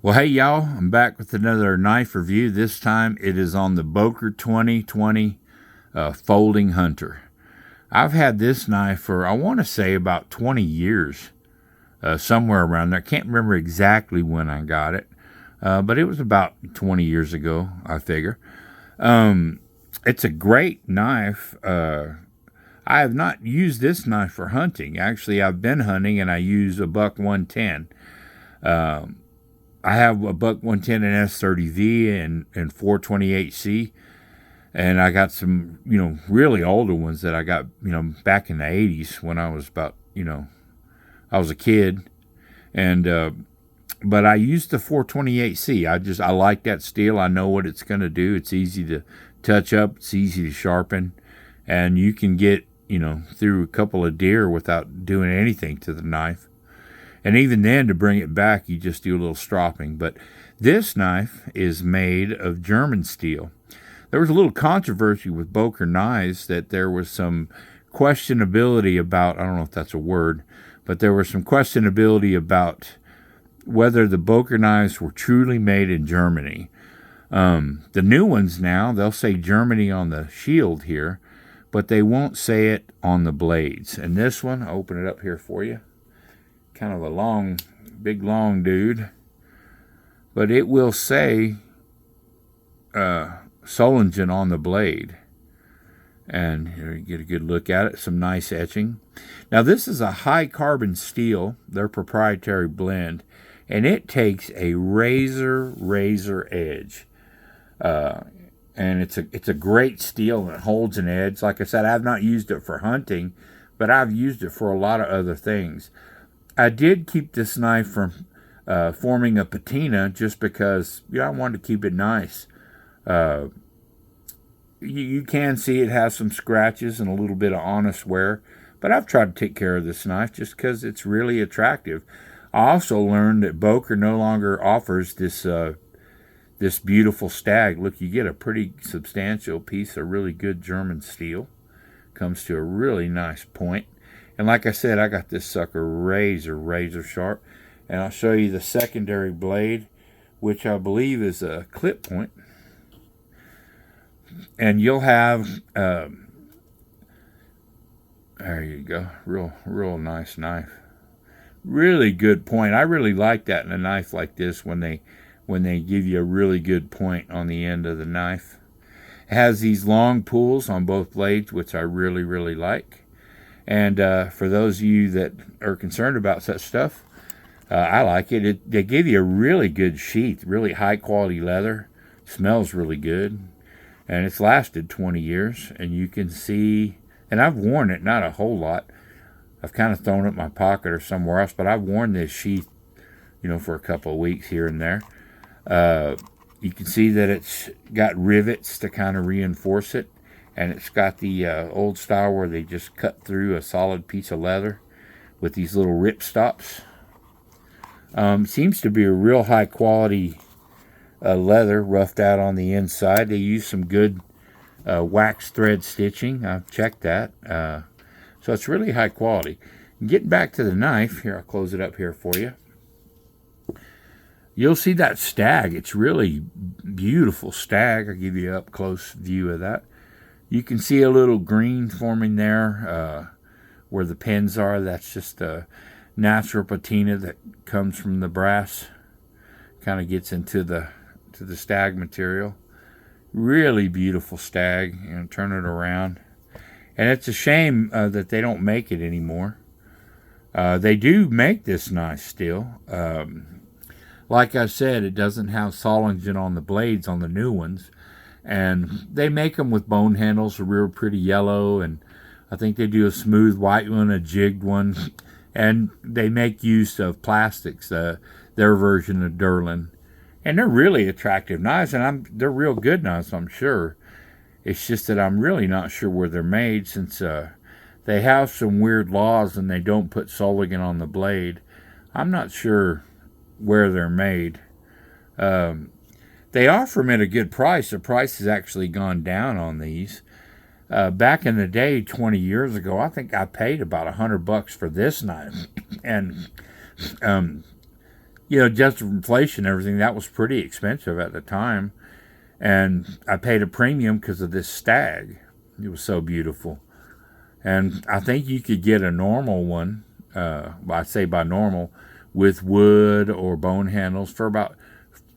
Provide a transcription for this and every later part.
Well, hey y'all, I'm back with another knife review. This time it is on the Boker 2020 Folding Hunter. I've had this knife for, I want to say, about 20 years, somewhere around there. I can't remember exactly when I got it, but it was about 20 years ago, I figure. It's a great knife. I have not used this knife for hunting. Actually, I've been hunting and I use a buck 110. I have a buck 110 and S30V and 428C, and I got some, really older ones that I got, back in the 80s when I was about, I was a kid, and but I used the 428C. I like that steel. I know what it's going to do. It's easy to touch up. It's easy to sharpen, and you can get, through a couple of deer without doing anything to the knife. And even then, to bring it back, you just do a little stropping. But this knife is made of German steel. There was a little controversy with Boker knives that there was some questionability about, I don't know if that's a word, but there was some questionability about whether the Boker knives were truly made in Germany. The new ones now, they'll say Germany on the shield here, but they won't say it on the blades. And this one, I'll open it up here for you. Kind of a big long dude, but it will say Solingen on the blade, and here you get a good look at it. Some nice etching. Now this is a high carbon steel, their proprietary blend, and it takes a razor edge, and it's a great steel and it holds an edge. Like I said, I've not used it for hunting, but I've used it for a lot of other things. I did keep this knife from forming a patina just because I wanted to keep it nice. You can see it has some scratches and a little bit of honest wear, but I've tried to take care of this knife just because it's really attractive. I also learned that Boker no longer offers this this beautiful stag. Look, you get a pretty substantial piece of really good German steel. Comes to a really nice point. And like I said, I got this sucker razor sharp. And I'll show you the secondary blade, which I believe is a clip point. And you'll have, there you go, real nice knife. Really good point. I really like that in a knife like this when they give you a really good point on the end of the knife. It has these long pulls on both blades, which I really like. And for those of you that are concerned about such stuff, I like it. They give you a really good sheath, really high quality leather. Smells really good. And it's lasted 20 years. And you can see, and I've worn it, not a whole lot. I've kind of thrown it in my pocket or somewhere else, but I've worn this sheath, for a couple of weeks here and there. You can see that it's got rivets to kind of reinforce it. And it's got the old style where they just cut through a solid piece of leather with these little rip stops. Seems to be a real high quality leather, roughed out on the inside. They use some good wax thread stitching. I've checked that. So it's really high quality. Getting back to the knife, here, I'll close it up here for you. You'll see that stag. It's really beautiful stag. I'll give you an up-close view of that. You can see a little green forming there where the pins are. That's just a natural patina that comes from the brass. Kind of gets into the stag material. Really beautiful stag. Turn it around. And it's a shame that they don't make it anymore. They do make this knife still. Like I said, it doesn't have Solingen on the blades on the new ones. And they make them with bone handles, a real pretty yellow, and I think they do a smooth white one, a jigged one, and they make use of plastics, their version of Durlin. And they're really attractive knives, and they're real good knives, I'm sure. It's just that I'm really not sure where they're made, since they have some weird laws and they don't put Solingen on the blade. I'm not sure where they're made. They offer them at a good price. The price has actually gone down on these. Back in the day, 20 years ago, I think I paid about $100 for this knife. And just inflation and everything, that was pretty expensive at the time. And I paid a premium because of this stag. It was so beautiful. And I think you could get a normal one, I say by normal, with wood or bone handles for about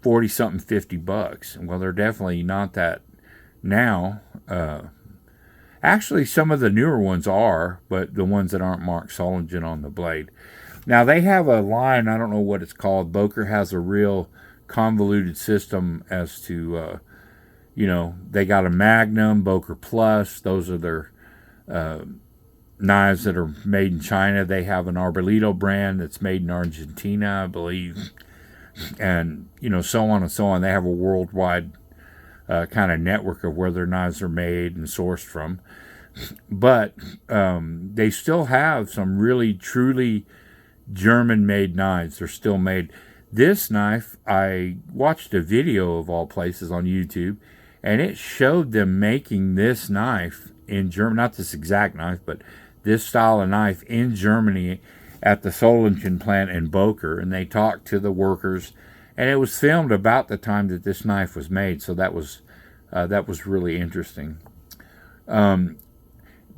40 something, $50. Well, they're definitely not that now. Actually, some of the newer ones are, but the ones that aren't marked Solingen on the blade. Now, they have a line, I don't know what it's called. Boker has a real convoluted system as to, they got a Magnum, Boker Plus. Those are their knives that are made in China. They have an Arbolito brand that's made in Argentina, I believe. And, so on and so on. They have a worldwide kind of network of where their knives are made and sourced from. But they still have some really, truly German-made knives. They're still made. This knife, I watched a video of all places on YouTube, and it showed them making this knife in Germany. Not this exact knife, but this style of knife in Germany at the Solingen plant in Boker. And they talked to the workers, and it was filmed about the time that this knife was made. So that was really interesting.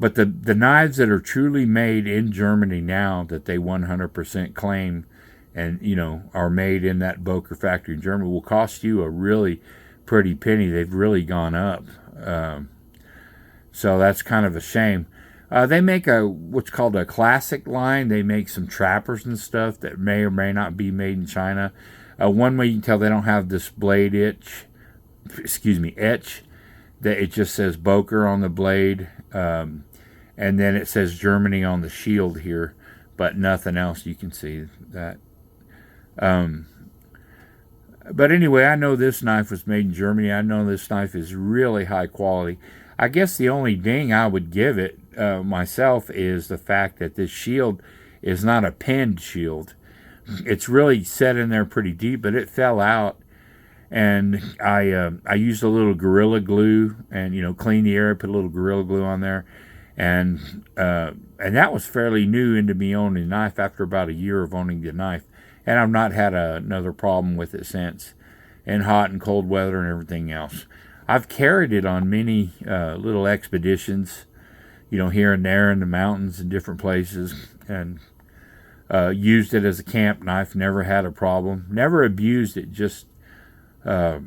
But the knives that are truly made in Germany now, that they 100% claim and, are made in that Boker factory in Germany, will cost you a really pretty penny. They've really gone up. So that's kind of a shame. They make what's called a classic line. They make some trappers and stuff that may or may not be made in China. One way you can tell they don't have this blade etch, that it just says Boker on the blade. And then it says Germany on the shield here, but nothing else. You can see that. But anyway, I know this knife was made in Germany. I know this knife is really high quality. I guess the only ding I would give it myself is the fact that this shield is not a pinned shield. It's really set in there pretty deep, but it fell out. And I used a little Gorilla Glue and, cleaned the area, put a little Gorilla Glue on there. And that was fairly new into me owning the knife after about a year of owning the knife. And I've not had another problem with it since, in hot and cold weather and everything else. I've carried it on many little expeditions, here and there in the mountains and different places, and used it as a camp knife, never had a problem, never abused it. Just, to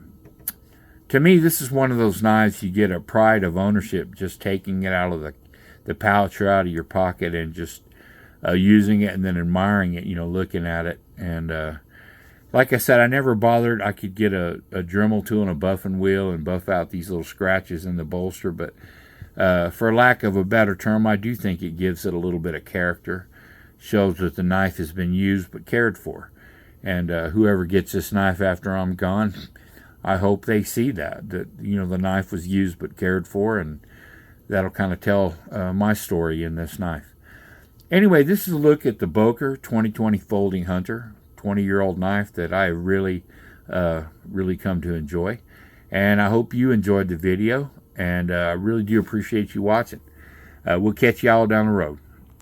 me, this is one of those knives you get a pride of ownership, just taking it out of the pouch or out of your pocket and just using it and then admiring it, looking at it. And like I said, I never bothered. I could get a Dremel tool and a buffing wheel and buff out these little scratches in the bolster, but for lack of a better term, I do think it gives it a little bit of character. Shows that the knife has been used but cared for. And whoever gets this knife after I'm gone, I hope they see that the knife was used but cared for, and that'll kind of tell my story in this knife. Anyway, this is a look at the Boker 2020 Folding Hunter, 20-year-old knife that I really come to enjoy. And I hope you enjoyed the video, and I really do appreciate you watching. We'll catch y'all down the road.